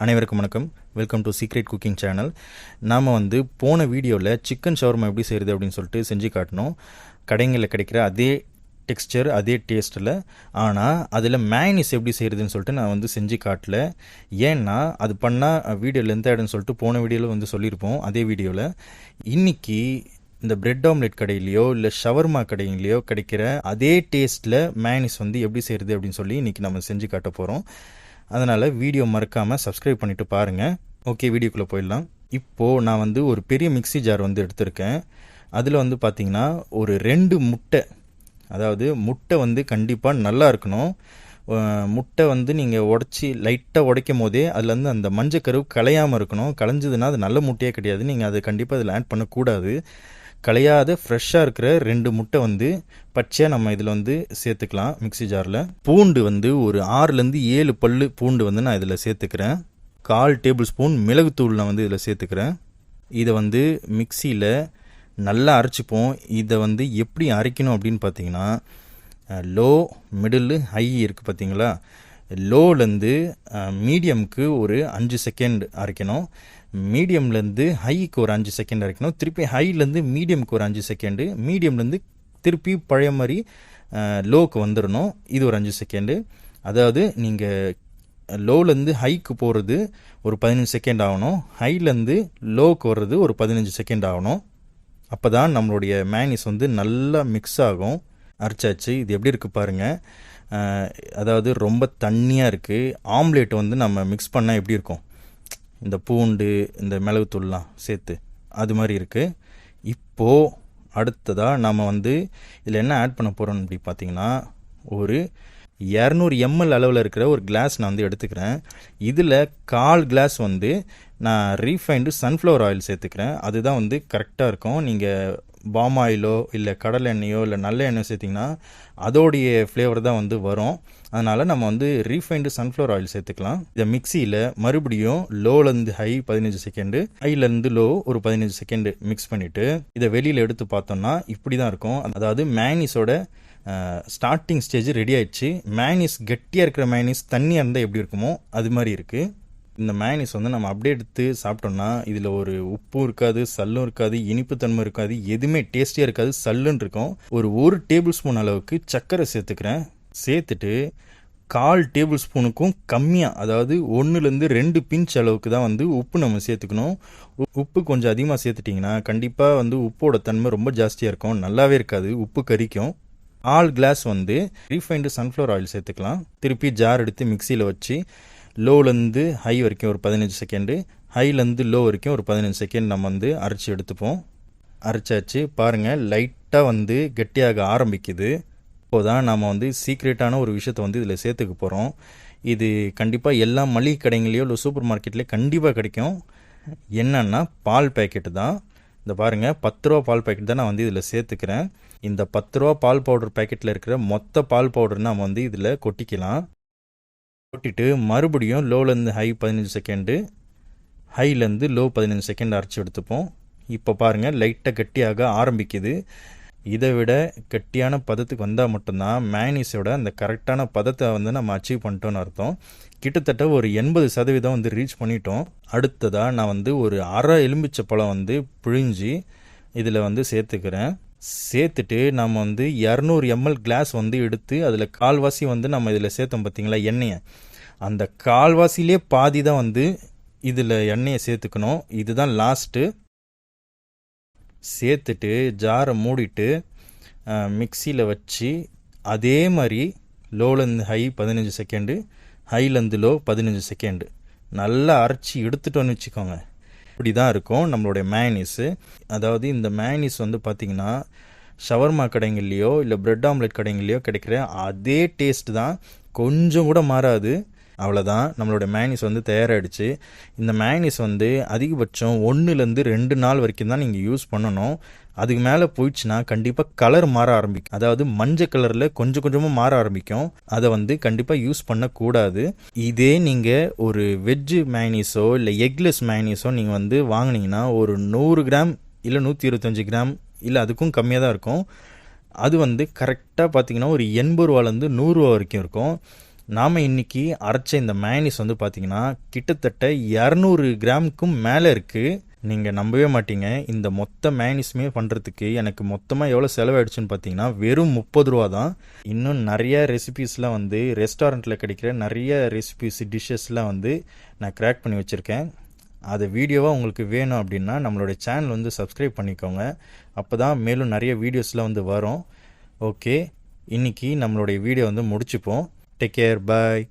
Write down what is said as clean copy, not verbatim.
அனைவருக்கும் வணக்கம். Welcome to secret cooking channel. நாம் போன வீடியோவில் சிக்கன் ஷவர்மா எப்படி செய்கிறது அப்படின்னு சொல்லிட்டு செஞ்சு காட்டினோம். கடைகளில் கிடைக்கிற அதே டெக்ஸ்சர், அதே டேஸ்ட்டில். ஆனால் அதில் மேயனீஸ் எப்படி செய்கிறதுன்னு சொல்லிட்டு நான் செஞ்சு காட்டல. ஏன்னா அது பண்ணால் வீடியோ லென்த் ஆகிடுன்னு சொல்லிட்டு போன வீடியோவில் சொல்லியிருப்போம். அதே வீடியோவில் இன்றைக்கி இந்த பிரெட் ஆம்லெட் கடையிலையோ இல்லை ஷவர்மா கடையிலையோ கிடைக்கிற அதே டேஸ்ட்டில் மேயனீஸ் எப்படி செய்கிறது அப்படின்னு சொல்லி இன்றைக்கி நம்ம செஞ்சு காட்ட போகிறோம். அதனால் வீடியோ மறக்காமல் சப்ஸ்கிரைப் பண்ணிவிட்டு பாருங்கள். ஓகே, வீடியோக்குள்ளே போயிடலாம். இப்போது நான் ஒரு பெரிய மிக்ஸி ஜார் எடுத்திருக்கேன். அதில் பார்த்திங்கன்னா ஒரு 2 முட்டை, அதாவது முட்டை கண்டிப்பாக நல்லா இருக்கணும். முட்டை நீங்கள் உடச்சி லைட்டாக உடைக்கும் போதே அதில் அந்த மஞ்சக்கருவு கலையாமல் இருக்கணும். கலைஞ்சதுன்னா அது நல்ல முட்டையே கிடையாது. நீங்கள் அதை கண்டிப்பாக அதில் ஆட் பண்ணக்கூடாது. கலையாத ஃப்ரெஷ்ஷாக இருக்கிற 2 முட்டை பச்சையாக நம்ம இதில் சேர்த்துக்கலாம் மிக்ஸி ஜாரில். பூண்டு ஒரு 6-7 பல்லு பூண்டு நான் இதில் சேர்த்துக்கிறேன். 1/4 டேபிள் ஸ்பூன் மிளகுத்தூள் நான் இதில் சேர்த்துக்கிறேன். இதை மிக்சியில் நல்லா அரைச்சிப்போம். இதை எப்படி அரைக்கணும் அப்படின்னு பார்த்தீங்கன்னா, லோ, மிடில், ஹை இருக்குது பார்த்தீங்களா? லோலேருந்து மீடியமுக்கு ஒரு 5 செகண்ட் அரைக்கணும். மீடியம்லேருந்து ஹைக்கு ஒரு 5 செகண்ட் அரைக்கணும். திருப்பி ஹைலேருந்து மீடியமுக்கு ஒரு 5 செகண்டு, மீடியம்லேருந்து திருப்பி பழைய மாதிரி லோவுக்கு வந்துடணும். இது ஒரு 5 செகண்டு. அதாவது நீங்கள் லோலேருந்து ஹைக்கு போகிறது ஒரு 15 செகண்ட் ஆகணும். ஹைலேருந்து லோவுக்கு வர்றது ஒரு 15 செகண்ட் ஆகணும். அப்போ தான் நம்மளுடைய மேயனீஸ் நல்லா மிக்ஸ் ஆகும். அரைச்சாச்சு. இது எப்படி இருக்குது பாருங்கள். அதாவது ரொம்ப தண்ணியாக இருக்குது. ஆம்லேட் நம்ம மிக்ஸ் பண்ணால் எப்படி இருக்கும், இந்த பூண்டு, இந்த மிளகுத்தூள்லாம் சேர்த்து அது மாதிரி இருக்குது. இப்போது அடுத்ததாக நம்ம இதில் என்ன ஆட் பண்ண போகிறோம் அப்படி பார்த்திங்கன்னா, ஒரு 200 ml அளவில் இருக்கிற ஒரு கிளாஸ் நான் எடுத்துக்கிறேன். இதில் 1/4 கிளாஸ் நான் ரீஃபைண்டு சன்ஃப்ளவர் ஆயில் சேர்த்துக்கிறேன். அதுதான் கரெக்டாக இருக்கும். நீங்கள் பாம் ஆயிலோ இல்லை கடலை எண்ணெயோ இல்லை நல்ல எண்ணெய் சேர்த்திங்கன்னா அதோடைய ஃப்ளேவர் தான் வரும். அதனால் நம்ம ரீஃபைண்டு சன்ஃப்ளவர் ஆயில் சேர்த்துக்கலாம். இதை மிக்சியில் மறுபடியும் லோலேருந்து ஹை 15 செகண்டு, ஹைலேருந்து லோ ஒரு 15 செகண்டு மிக்ஸ் பண்ணிவிட்டு இதை வெளியில் எடுத்து பார்த்தோம்னா இப்படி தான் இருக்கும். அதாவது மேயனீஸோட ஸ்டார்டிங் ஸ்டேஜ் ரெடி ஆயிடுச்சு. மேயனீஸ் கட்டியாக இருக்கிற மேயனீஸ் தண்ணியாக இருந்தால் எப்படி இருக்குமோ அது மாதிரி இருக்குது. இந்த மேயனீஸ் நம்ம அப்படியே எடுத்து சாப்பிட்டோம்னா இதில் ஒரு உப்பும் இருக்காது, சல்லும் இருக்காது, இனிப்பு தன்மை இருக்காது, எதுவுமே டேஸ்டியாக இருக்காது, சல்லுன்னு இருக்கும். ஒரு டேபிள் ஸ்பூன் அளவுக்கு சர்க்கரை சேர்த்துக்கிறேன். சேர்த்துட்டு 1/4 டேபிள் ஸ்பூனுக்கும் கம்மியாக, அதாவது 1-2 பிஞ்ச் அளவுக்கு தான் உப்பு நம்ம சேர்த்துக்கணும். உப்பு கொஞ்சம் அதிகமாக சேர்த்துட்டிங்கன்னா கண்டிப்பாக உப்போட தன்மை ரொம்ப ஜாஸ்தியாக இருக்கும், நல்லாவே இருக்காது, உப்பு கரிக்கும். 1/4 கிளாஸ் ரீஃபைண்டு சன்ஃப்ளவர் ஆயில் சேர்த்துக்கலாம். திருப்பி ஜார் எடுத்து மிக்சியில் வச்சு லோலேருந்து ஹை வரைக்கும் ஒரு 15 செகண்டு, ஹைலேருந்து லோ வரைக்கும் ஒரு 15 செகண்ட் நம்ம அரைச்சி எடுத்துப்போம். அரைச்சாச்சு. பாருங்கள், லைட்டாக கெட்டியாக ஆரம்பிக்குது. இப்போதான் நம்ம சீக்ரெட்டான ஒரு விஷயத்தை இதில் சேர்த்துக்க போகிறோம். இது கண்டிப்பாக எல்லா மளிகை கடைங்களையோ இல்லை சூப்பர் மார்க்கெட்லேயோ கண்டிப்பாக கிடைக்கும். என்னன்னா பால் பேக்கெட்டு தான். இந்த பாருங்கள், 10 ரூபா பால் பேக்கெட் தான் நான் இதில் சேர்த்துக்கிறேன். இந்த 10 ரூபா பால் பவுடர் பேக்கெட்டில் இருக்கிற மொத்த பால் பவுடர் நம்ம இதில் கொட்டிக்கலாம். கொட்டிட்டு மறுபடியும் லோலேருந்து ஹை 15 செகண்டு, ஹைலேருந்து லோ 15 செகண்ட் அரைச்சி எடுத்துப்போம். இப்போ பாருங்கள், லைட்டாக கட்டியாக ஆரம்பிக்குது. இதை விட கட்டியான பதத்துக்கு வந்தால் மட்டும்தான் மேயனீஸோட அந்த கரெக்டான பதத்தை நம்ம அச்சீவ் பண்ணிட்டோன்னு அர்த்தம். கிட்டத்தட்ட ஒரு 80% ரீச் பண்ணிட்டோம். அடுத்ததாக நான் ஒரு அரை எலுமிச்சை பழம் பிழிஞ்சி இதில் சேர்த்துக்கிறேன். சேர்த்துட்டு நம்ம 200 ml கிளாஸ் எடுத்து அதில் 1/4 நம்ம இதில் சேர்த்தோம் பார்த்தீங்களா எண்ணெயை, அந்த 1/4 பாதி தான் இதில் எண்ணெயை சேர்த்துக்கணும். இதுதான் லாஸ்ட்டு. சேர்த்துட்டு ஜாரை மூடிட்டு மிக்சியில் வச்சு அதே மாதிரி லோலேருந்து ஹை 15 செகண்டு, ஹைலேருந்து லோ 15 செகண்டு நல்லா அரைச்சி எடுத்துட்டோன்னு வச்சுக்கோங்க. இப்படி தான் இருக்கும் நம்மளுடைய மேயனீஸு. அதாவது இந்த மேயனீஸ் பார்த்திங்கன்னா ஷவர்மா கடைங்கள்லையோ இல்லை பிரெட் ஆம்லெட் கடைங்கள்லையோ கிடைக்கிற அதே டேஸ்ட் தான், கொஞ்சம் கூட மாறாது. அவ்வளோதான், நம்மளோட மேயனீஸ் தயாராகிடுச்சு. இந்த மேயனீஸ் அதிகபட்சம் 1-2 நாள் வரைக்கும் தான் நீங்கள் யூஸ் பண்ணணும். அதுக்கு மேலே போயிடுச்சுன்னா கண்டிப்பாக கலர் மாற ஆரம்பிக்கும். அதாவது மஞ்சள் கலரில் கொஞ்சம் கொஞ்சமாக மாற ஆரம்பிக்கும். அதை கண்டிப்பாக யூஸ் பண்ணக்கூடாது. இதே நீங்கள் ஒரு வெஜ்ஜு மேயனீஸோ இல்லை எக்லெஸ் மேயனீஸோ நீங்கள் வாங்கினீங்கன்னா ஒரு 100 கிராம் இல்லை 125 கிராம் இல்லை அதுக்கும் கம்மியாக தான் இருக்கும். அது கரெக்டாக பார்த்திங்கன்னா ஒரு 80 ரூபாலேருந்து 100 ரூபா வரைக்கும் இருக்கும். நாம் இன்றைக்கி அரைச்ச இந்த மேனிஸ் வந்து பார்த்திங்கன்னா கிட்டத்தட்ட 200 கிராமுக்கும் மேலே இருக்குது. நீங்கள் நம்பவே மாட்டீங்க, இந்த மொத்த மேனிஸுமே பண்ணுறதுக்கு எனக்கு மொத்தமாக எவ்வளோ செலவாயிடுச்சுன்னு பார்த்தீங்கன்னா வெறும் 30 ரூபா தான். இன்னும் நிறைய ரெசிபீஸ்லாம் வந்து ரெஸ்டாரண்ட்டில் கிடைக்கிற நிறைய ரெசிபீஸ் டிஷ்ஷஸ்லாம் வந்து நான் கிராக் பண்ணி வச்சுருக்கேன். அது வீடியோவாக உங்களுக்கு வேணும் அப்படின்னா நம்மளோட சேனல் வந்து சப்ஸ்கிரைப் பண்ணிக்கோங்க. அப்போ தான் மேலும் நிறைய வீடியோஸ்லாம் வந்து வரும். ஓகே, இன்றைக்கி நம்மளுடைய வீடியோ வந்து முடிச்சுப்போம். டேக் கேர், பாய்.